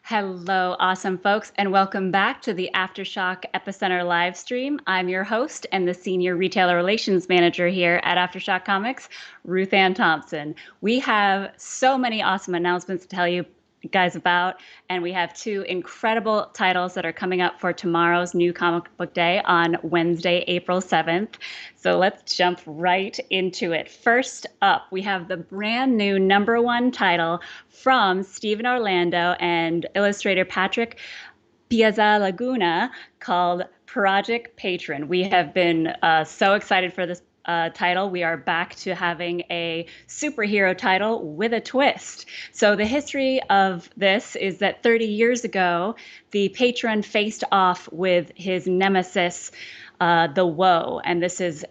Hello, awesome folks, and welcome back to the AfterShock Epicenter live stream. I'm your host and the Senior Retailer Relations Manager here at AfterShock Comics, RuthAnn Thompson. We have so many awesome announcements to tell you guys about, and we have two incredible titles that are coming up for tomorrow's new comic book day on Wednesday, April 7th. So let's jump right into it. First up, we have the brand new #1 title from Stephen Orlando and illustrator Patrick Piazzalaguna called Project Patron. We have been so excited for this title. We are back to having a superhero title with a twist. So the history of this is that 30 years ago, the patron faced off with his nemesis, the Woe, and this was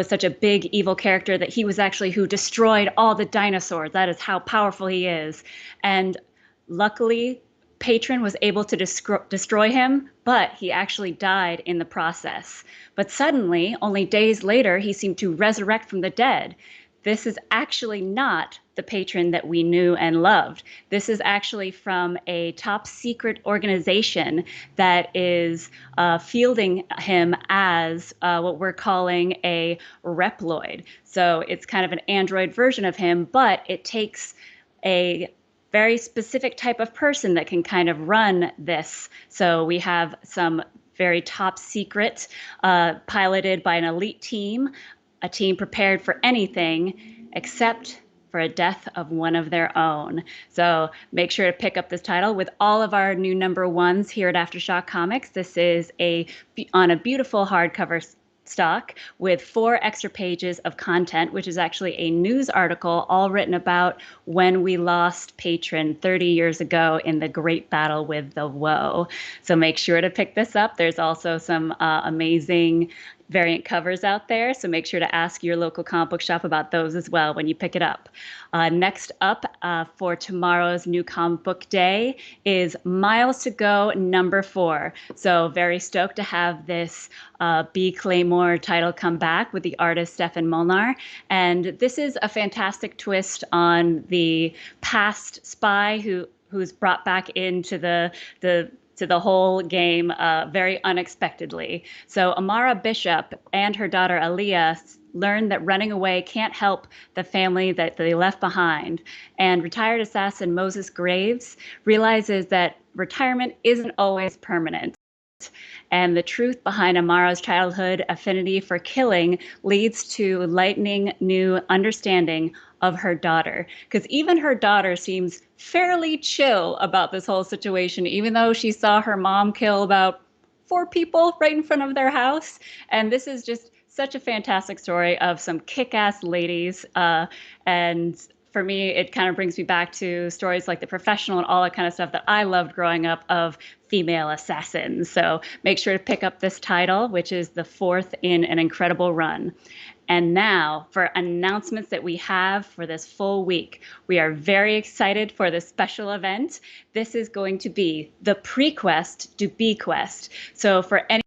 such a big evil character that he was actually who destroyed all the dinosaurs. That is how powerful he is. And luckily, Patron was able to destroy him, but he actually died in the process. But suddenly, only days later, he seemed to resurrect from the dead. This is actually not the Patron that we knew and loved. This is actually from a top secret organization that is fielding him as what we're calling a Reploid. So it's kind of an android version of him, but it takes a very specific type of person that can kind of run this. So we have some very top secret, piloted by an elite team, a team prepared for anything except for a death of one of their own. So make sure to pick up this title with all of our new #1s here at AfterShock Comics. This is on a beautiful hardcover stock with 4 extra pages of content, which is actually a news article all written about when we lost Patron 30 years ago in the great battle with the Woe. So make sure to pick this up. There's also some amazing variant covers out there, so make sure to ask your local comic book shop about those as well when you pick it up. Next up for tomorrow's new comic book day is Miles to Go #4. So very stoked to have this B. Claymore title come back with the artist Stefan Molnar. And this is a fantastic twist on the past spy who's brought back into the whole game very unexpectedly. So Amara Bishop and her daughter Aaliyah learn that running away can't help the family that they left behind. And retired assassin Moses Graves realizes that retirement isn't always permanent. And the truth behind Amara's childhood affinity for killing leads to lightning new understanding of her daughter. Because even her daughter seems fairly chill about this whole situation, even though she saw her mom kill about 4 people right in front of their house. And this is just such a fantastic story of some kick-ass ladies. And for me, it kind of brings me back to stories like The Professional and all that kind of stuff that I loved growing up of female assassins. So make sure to pick up this title, which is the 4th in an incredible run. And now for announcements that we have for this full week. We are very excited for this special event. This is going to be the prequest to Bequest. So for any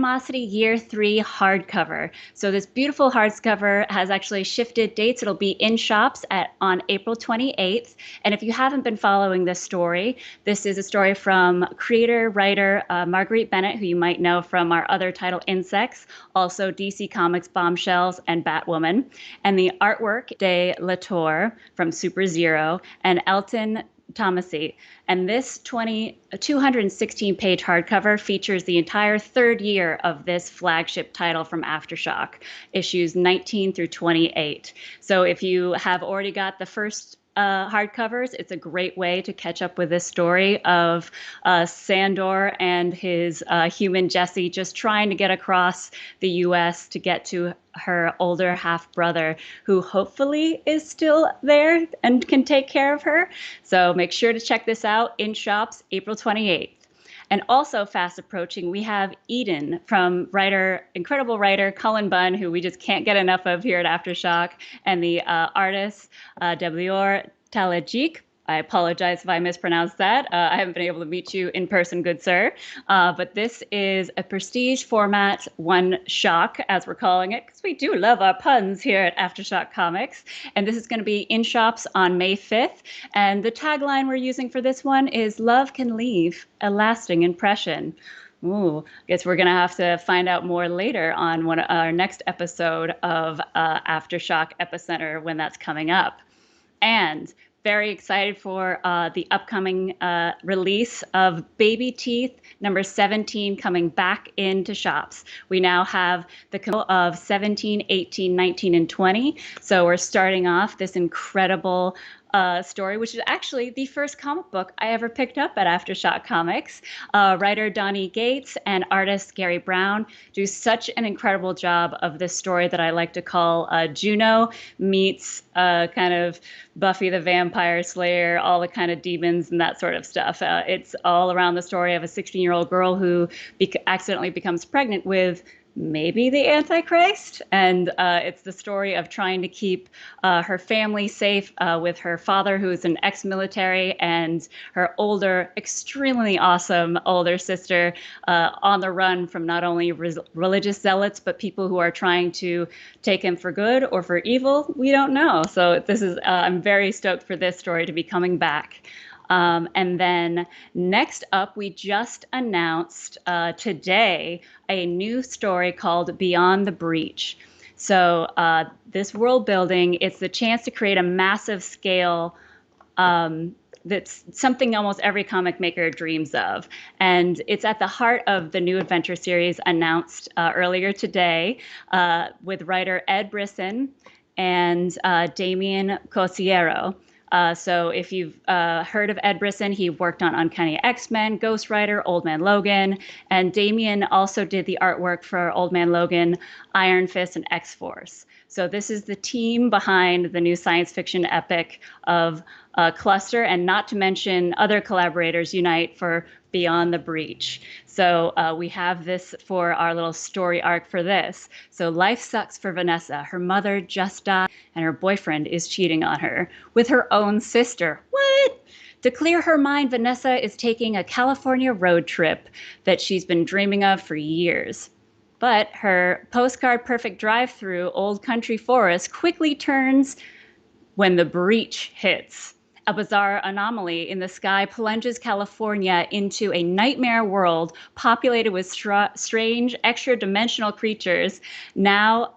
Animosity Year 3 hardcover. So this beautiful hardcover has actually shifted dates. It'll be in shops on April 28th. And if you haven't been following this story, this is a story from writer Marguerite Bennett, who you might know from our other title, Insects, also DC Comics Bombshells and Batwoman, and the artwork de Latour from Super Zero and Elton Tomasi. And this 216-page hardcover features the entire 3rd year of this flagship title from AfterShock, issues 19 through 28. So if you have already got the first hardcovers. It's a great way to catch up with this story of Sandor and his human Jesse just trying to get across the U.S. to get to her older half brother, who hopefully is still there and can take care of her. So make sure to check this out in shops April 28th. And also fast approaching, we have Eden from incredible writer Cullen Bunn, who we just can't get enough of here at AfterShock, and the artist Deblior Talajik. I apologize if I mispronounced that. I haven't been able to meet you in person, good sir. But this is a prestige format one shock, as we're calling it, because we do love our puns here at AfterShock Comics. And this is going to be in shops on May 5th. And the tagline we're using for this one is "Love can leave a lasting impression." Ooh, I guess we're going to have to find out more later on our next episode of AfterShock Epicenter when that's coming up. And very excited for the upcoming release of Baby Teeth number 17 coming back into shops. We now have the of 17, 18, 19, and 20. So we're starting off this incredible story, which is actually the first comic book I ever picked up at AfterShock Comics. Writer Donnie Gates and artist Gary Brown do such an incredible job of this story that I like to call Juno meets kind of Buffy the Vampire Slayer, all the kind of demons and that sort of stuff. It's all around the story of a 16-year-old girl who accidentally becomes pregnant with maybe the Antichrist. And it's the story of trying to keep her family safe with her father, who is an ex-military, and her older, extremely awesome older sister on the run from not only religious zealots, but people who are trying to take him for good or for evil. We don't know. So this is, I'm very stoked for this story to be coming back. And then next up, we just announced today a new story called Beyond the Breach. So this world building, it's the chance to create a massive scale that's something almost every comic maker dreams of. And it's at the heart of the new adventure series announced earlier today with writer Ed Brisson and Damian Cosiero. So if you've heard of Ed Brisson, he worked on Uncanny X-Men, Ghost Rider, Old Man Logan, and Damian also did the artwork for Old Man Logan, Iron Fist, and X-Force. So this is the team behind the new science fiction epic of Cluster, and not to mention other collaborators unite for Beyond the Breach. So we have this for our little story arc for this. So life sucks for Vanessa. Her mother just died and her boyfriend is cheating on her with her own sister. What? To clear her mind, Vanessa is taking a California road trip that she's been dreaming of for years. But her postcard perfect drive-through Old Country Forest quickly turns when the breach hits. A bizarre anomaly in the sky plunges California into a nightmare world populated with strange, extra-dimensional creatures. Now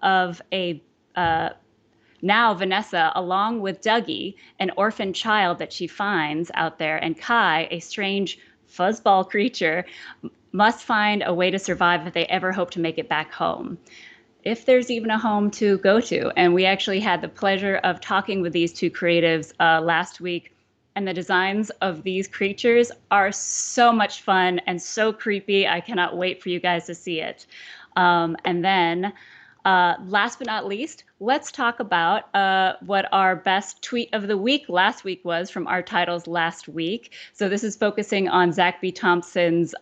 Vanessa, along with Dougie, an orphan child that she finds out there, and Kai, a strange fuzzball creature, must find a way to survive if they ever hope to make it back home, if there's even a home to go to. And we actually had the pleasure of talking with these two creatives last week, and the designs of these creatures are so much fun and so creepy. I cannot wait for you guys to see it. And then last but not least, let's talk about what our best tweet of the week last week was from our titles last week. So this is focusing on Zach B. Thompson's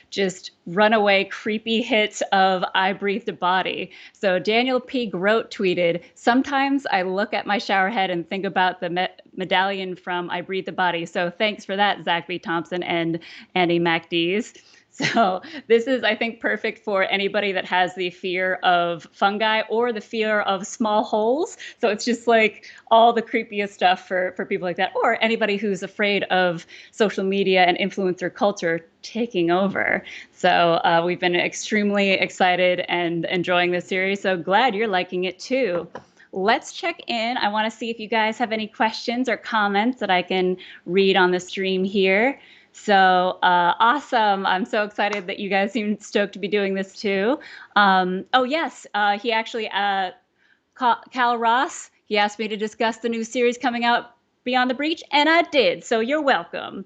just runaway creepy hit of I Breathed a Body. So Daniel P. Grote tweeted, "Sometimes I look at my shower head and think about the medallion from I Breathed a Body." So thanks for that, Zach B. Thompson and Andy MacDees. So this is, I think, perfect for anybody that has the fear of fungi or the fear of small holes. So it's just like all the creepiest stuff for people like that, or anybody who's afraid of social media and influencer culture taking over. So we've been extremely excited and enjoying this series. So glad you're liking it too. Let's check in. I want to see if you guys have any questions or comments that I can read on the stream here. So awesome. I'm so excited that you guys seem stoked to be doing this too. Oh, yes. He actually, Cal Ross, he asked me to discuss the new series coming out Beyond the Breach, and I did. So you're welcome.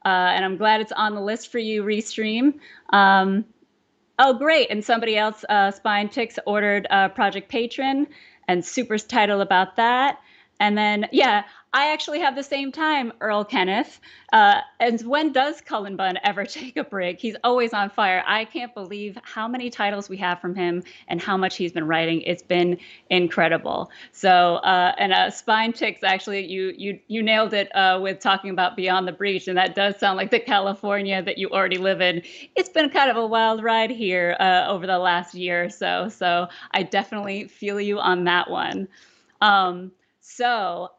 And I'm glad it's on the list for you, Restream. Oh, great. And somebody else, Spine Ticks, ordered Project Patron, and super title about that. And then, yeah, I actually have the same time, Earl Kenneth. And when does Cullen Bunn ever take a break? He's always on fire. I can't believe how many titles we have from him and how much he's been writing. It's been incredible. So, and Spine Ticks, actually, you nailed it with talking about Beyond the Breach, and that does sound like the California that you already live in. It's been kind of a wild ride here over the last year or so. So I definitely feel you on that one. So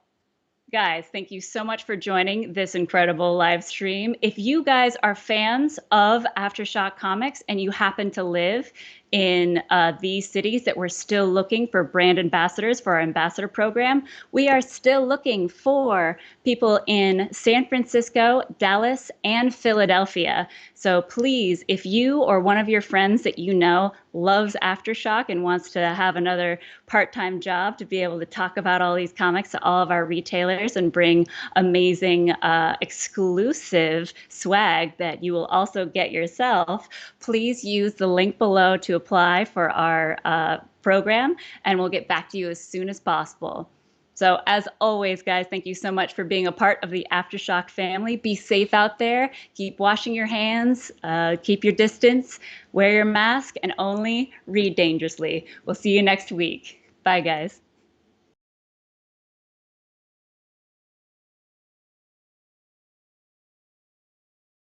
guys, thank you so much for joining this incredible live stream. If you guys are fans of AfterShock Comics and you happen to live in these cities that we're still looking for brand ambassadors for our ambassador program, we are still looking for people in San Francisco, Dallas, and Philadelphia. So please, if you or one of your friends that you know loves AfterShock and wants to have another part-time job to be able to talk about all these comics to all of our retailers and bring amazing exclusive swag that you will also get yourself, please use the link below to apply for our program, and we'll get back to you as soon as possible. So as always, guys, thank you so much for being a part of the AfterShock family. Be safe out there. Keep washing your hands. Keep your distance. Wear your mask and only read dangerously. We'll see you next week. Bye, guys.